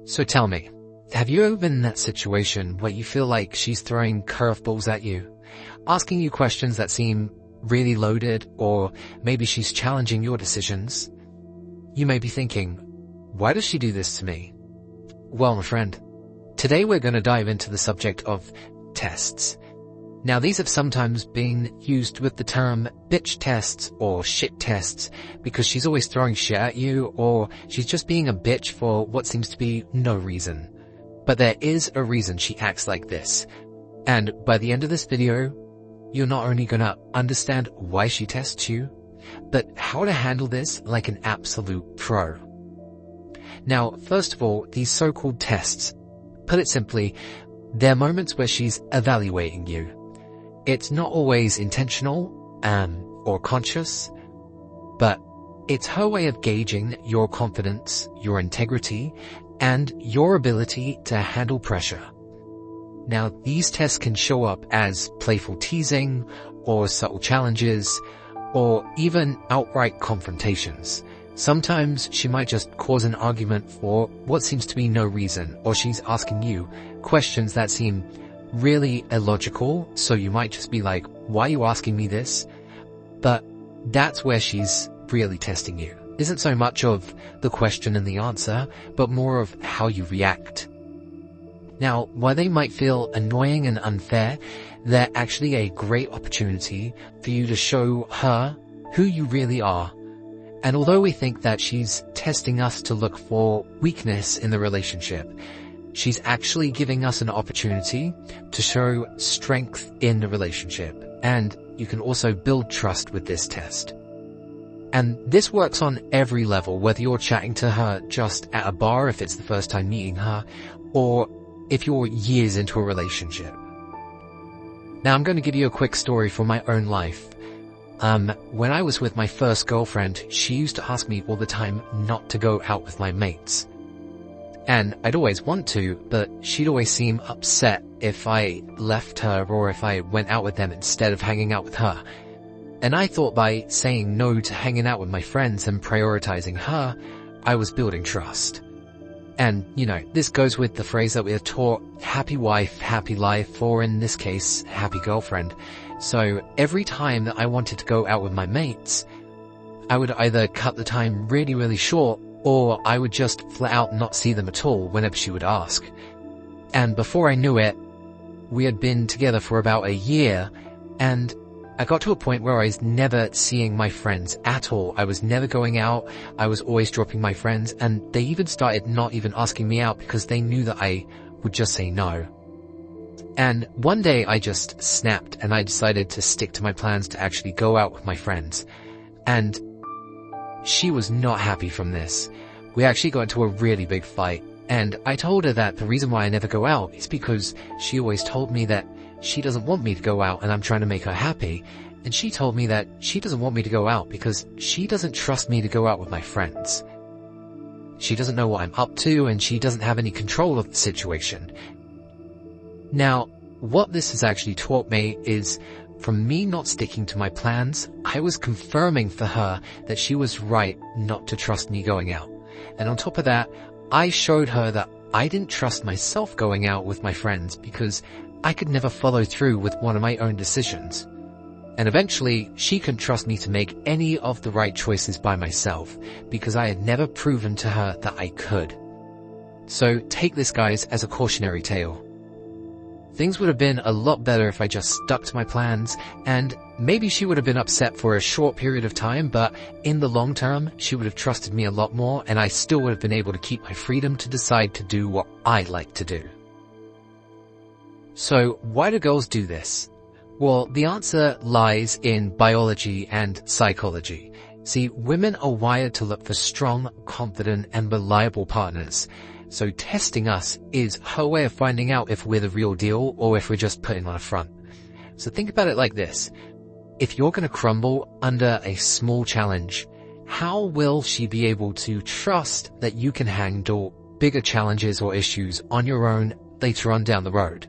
So tell me, have you ever been in that situation where you feel like she's throwing curveballs at you, asking you questions that seem really loaded, or maybe she's challenging your decisions? You may be thinking, why does she do this to me? Well, my friend, today we're going to dive into the subject of tests. Now, these have sometimes been used with the term bitch tests or shit tests because she's always throwing shit at you, or she's just being a bitch for what seems to be no reason. But there is a reason she acts like this. And by the end of this video, you're not only going to understand why she tests you, but how to handle this like an absolute pro. Now, first of all, these so-called tests, put it simply, they're moments where she's evaluating you. It's not always intentional or conscious, but it's her way of gauging your confidence, your integrity, and your ability to handle pressure. Now, these tests can show up as playful teasing, or subtle challenges, or even outright confrontations. Sometimes she might just cause an argument for what seems to be no reason, or she's asking you questions that seem really illogical, so you might just be like, why are you asking me this? But that's where she's really testing you. Isn't so much of the question and the answer, but more of how you react. Now, while they might feel annoying and unfair, they're actually a great opportunity for you to show her who you really are. And although we think that she's testing us to look for weakness in the relationship, she's actually giving us an opportunity to show strength in the relationship. And you can also build trust with this test. And this works on every level, whether you're chatting to her just at a bar if it's the first time meeting her, or if you're years into a relationship. Now, I'm going to give you a quick story from my own life. When I was with my first girlfriend, she used to ask me all the time not to go out with my mates. And I'd always want to, but she'd always seem upset if I left her or if I went out with them instead of hanging out with her. And I thought by saying no to hanging out with my friends and prioritizing her, I was building trust. And, this goes with the phrase that we are taught, happy wife, happy life, or in this case, happy girlfriend. So every time that I wanted to go out with my mates, I would either cut the time really, really short, or I would just flat out not see them at all whenever she would ask. And before I knew it, we had been together for about a year, and I got to a point where I was never seeing my friends at all. I was never going out. I was always dropping my friends, and they even started not even asking me out because they knew that I would just say no. And one day I just snapped and I decided to stick to my plans to actually go out with my friends. And she was not happy from this. We actually got into a really big fight, and I told her that the reason why I never go out is because she always told me that she doesn't want me to go out and I'm trying to make her happy. And she told me that she doesn't want me to go out because she doesn't trust me to go out with my friends. She doesn't know what I'm up to, and she doesn't have any control of the situation. Now, what this has actually taught me is, from me not sticking to my plans, I was confirming for her that she was right not to trust me going out. And on top of that, I showed her that I didn't trust myself going out with my friends because I could never follow through with one of my own decisions. And eventually, she couldn't trust me to make any of the right choices by myself because I had never proven to her that I could. So take this, guys, as a cautionary tale. Things would have been a lot better if I just stuck to my plans, and maybe she would have been upset for a short period of time, but in the long term, she would have trusted me a lot more, and I still would have been able to keep my freedom to decide to do what I like to do. So why do girls do this? Well, the answer lies in biology and psychology. See, women are wired to look for strong, confident, and reliable partners. So testing us is her way of finding out if we're the real deal or if we're just putting on a front. So think about it like this. If you're going to crumble under a small challenge, how will she be able to trust that you can handle bigger challenges or issues on your own later on down the road?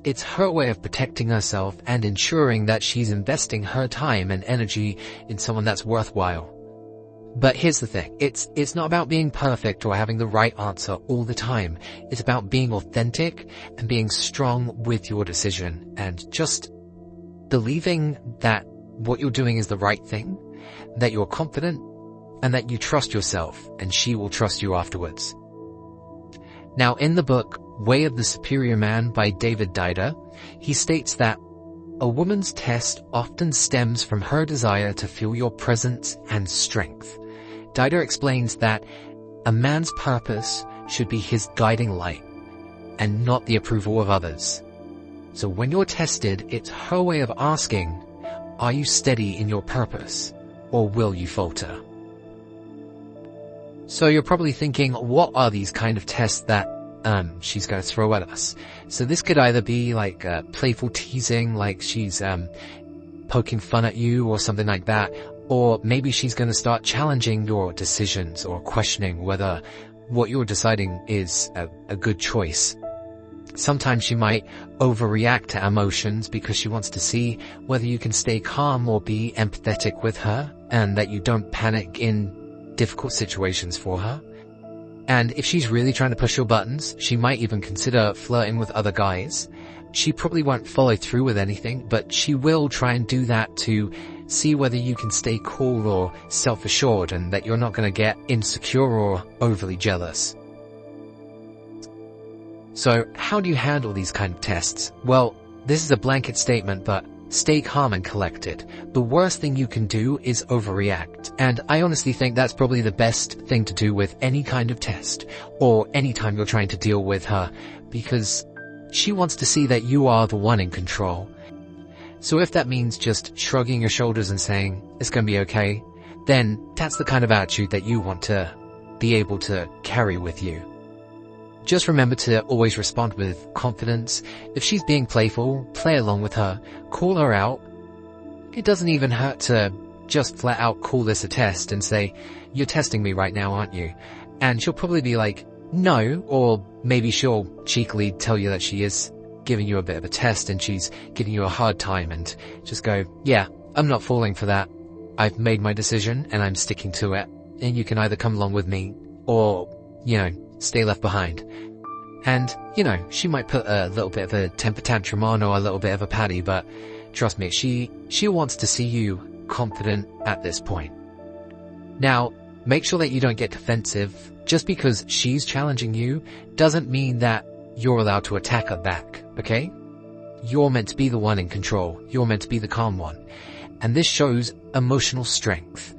It's her way of protecting herself and ensuring that she's investing her time and energy in someone that's worthwhile. But here's the thing, it's not about being perfect or having the right answer all the time. It's about being authentic and being strong with your decision and just believing that what you're doing is the right thing, that you're confident, and that you trust yourself, and she will trust you afterwards. Now, in the book, Way of the Superior Man by David Dider, he states that a woman's test often stems from her desire to feel your presence and strength. Dider explains that a man's purpose should be his guiding light and not the approval of others. So when you're tested, it's her way of asking, are you steady in your purpose, or will you falter? So you're probably thinking, what are these kind of tests that she's going to throw at us? So this could either be like playful teasing, like she's poking fun at you or something like that, or maybe she's going to start challenging your decisions or questioning whether what you're deciding is a good choice. Sometimes she might overreact to emotions because she wants to see whether you can stay calm or be empathetic with her, and that you don't panic in difficult situations for her. And if she's really trying to push your buttons, she might even consider flirting with other guys. She probably won't follow through with anything, but she will try and do that to see whether you can stay cool or self-assured, and that you're not going to get insecure or overly jealous. So how do you handle these kind of tests? Well, this is a blanket statement, but stay calm and collected. The worst thing you can do is overreact. And I honestly think that's probably the best thing to do with any kind of test, or any time you're trying to deal with her, because she wants to see that you are the one in control. So if that means just shrugging your shoulders and saying, it's going to be okay, then that's the kind of attitude that you want to be able to carry with you. Just remember to always respond with confidence. If she's being playful, play along with her, call her out. It doesn't even hurt to just flat out call this a test and say, you're testing me right now, aren't you? And she'll probably be like, no, or maybe she'll cheekily tell you that she is giving you a bit of a test and she's giving you a hard time, and just go, yeah, I'm not falling for that. I've made my decision and I'm sticking to it, and you can either come along with me or, stay left behind. And, she might put a little bit of a temper tantrum on or a little bit of a patty, but trust me, she wants to see you confident at this point. Now, make sure that you don't get defensive. Just because she's challenging you doesn't mean that you're allowed to attack her back, okay? You're meant to be the one in control. You're meant to be the calm one. And this shows emotional strength.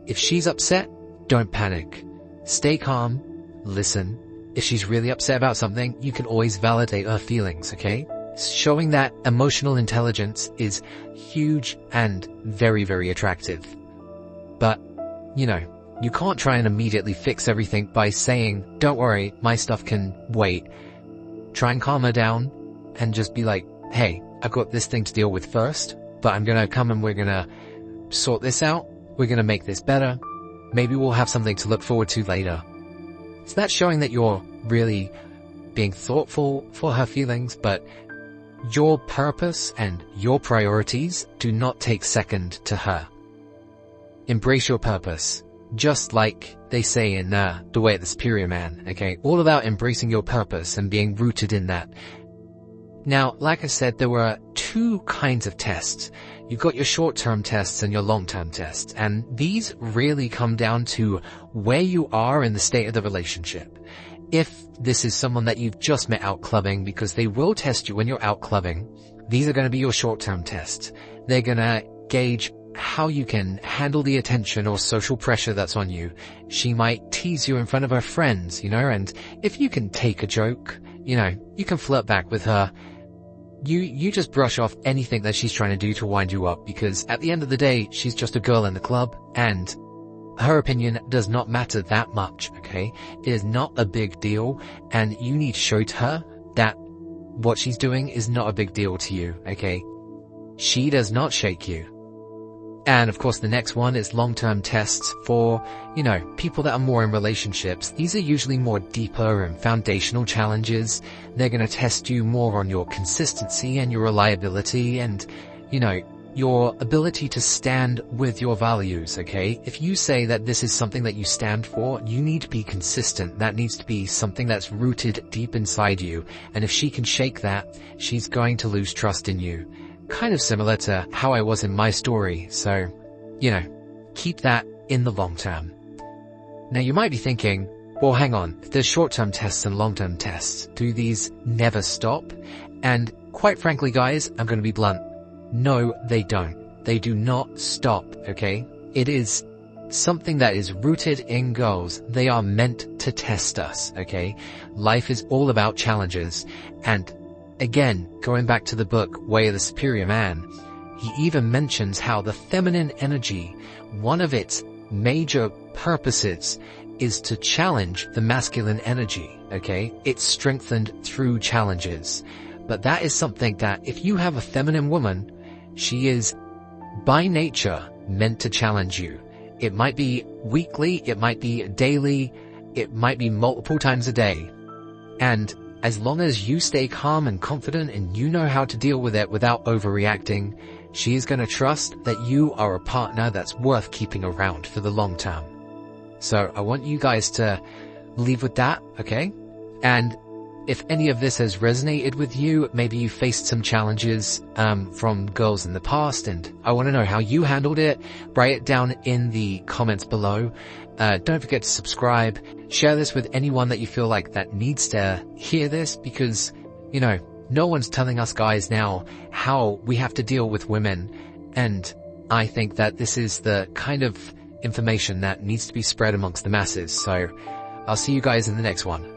If she's upset, don't panic. Stay calm. Listen. If she's really upset about something, you can always validate her feelings, okay? Showing that emotional intelligence is huge and very, very attractive. But, you can't try and immediately fix everything by saying, don't worry, my stuff can wait. Try and calm her down and just be like, hey, I've got this thing to deal with first, but I'm gonna come and we're gonna sort this out. We're gonna make this better. Maybe we'll have something to look forward to later. So that's showing that you're really being thoughtful for her feelings, but your purpose and your priorities do not take second to her. Embrace your purpose, just like they say in The Way of the Superior Man, okay? All about embracing your purpose and being rooted in that. Now, like I said, there were two kinds of tests. You've got your short-term tests and your long-term tests, and these really come down to where you are in the state of the relationship. If this is someone that you've just met out clubbing, because they will test you when you're out clubbing, these are going to be your short-term tests. They're going to gauge how you can handle the attention or social pressure that's on you. She might tease you in front of her friends, and if you can take a joke, you can flirt back with her. You just brush off anything that she's trying to do to wind you up, because at the end of the day, she's just a girl in the club, and her opinion does not matter that much, okay? It is not a big deal, and you need to show to her that what she's doing is not a big deal to you, okay? She does not shake you. And of course, the next one is long-term tests for, people that are more in relationships. These are usually more deeper and foundational challenges. They're going to test you more on your consistency and your reliability and, your ability to stand with your values, okay? If you say that this is something that you stand for, you need to be consistent. That needs to be something that's rooted deep inside you. And if she can shake that, she's going to lose trust in you. Kind of similar to how I was in my story. So, keep that in the long term. Now you might be thinking, well, hang on, there's short-term tests and long-term tests. Do these never stop? And quite frankly, guys, I'm going to be blunt. No, they don't. They do not stop, okay? It is something that is rooted in goals. They are meant to test us, okay? Life is all about challenges. And again, going back to the book, Way of the Superior Man, he even mentions how the feminine energy, one of its major purposes is to challenge the masculine energy, okay? It's strengthened through challenges. But that is something that if you have a feminine woman, she is by nature meant to challenge you. It might be weekly, it might be daily, it might be multiple times a day. And as long as you stay calm and confident and you know how to deal with it without overreacting, she is going to trust that you are a partner that's worth keeping around for the long term. So I want you guys to leave with that, okay? And if any of this has resonated with you, maybe you faced some challenges from girls in the past, and I want to know how you handled it. Write it down in the comments below. Don't forget to subscribe. Share this with anyone that you feel like that needs to hear this, because, no one's telling us guys now how we have to deal with women. And I think that this is the kind of information that needs to be spread amongst the masses. So I'll see you guys in the next one.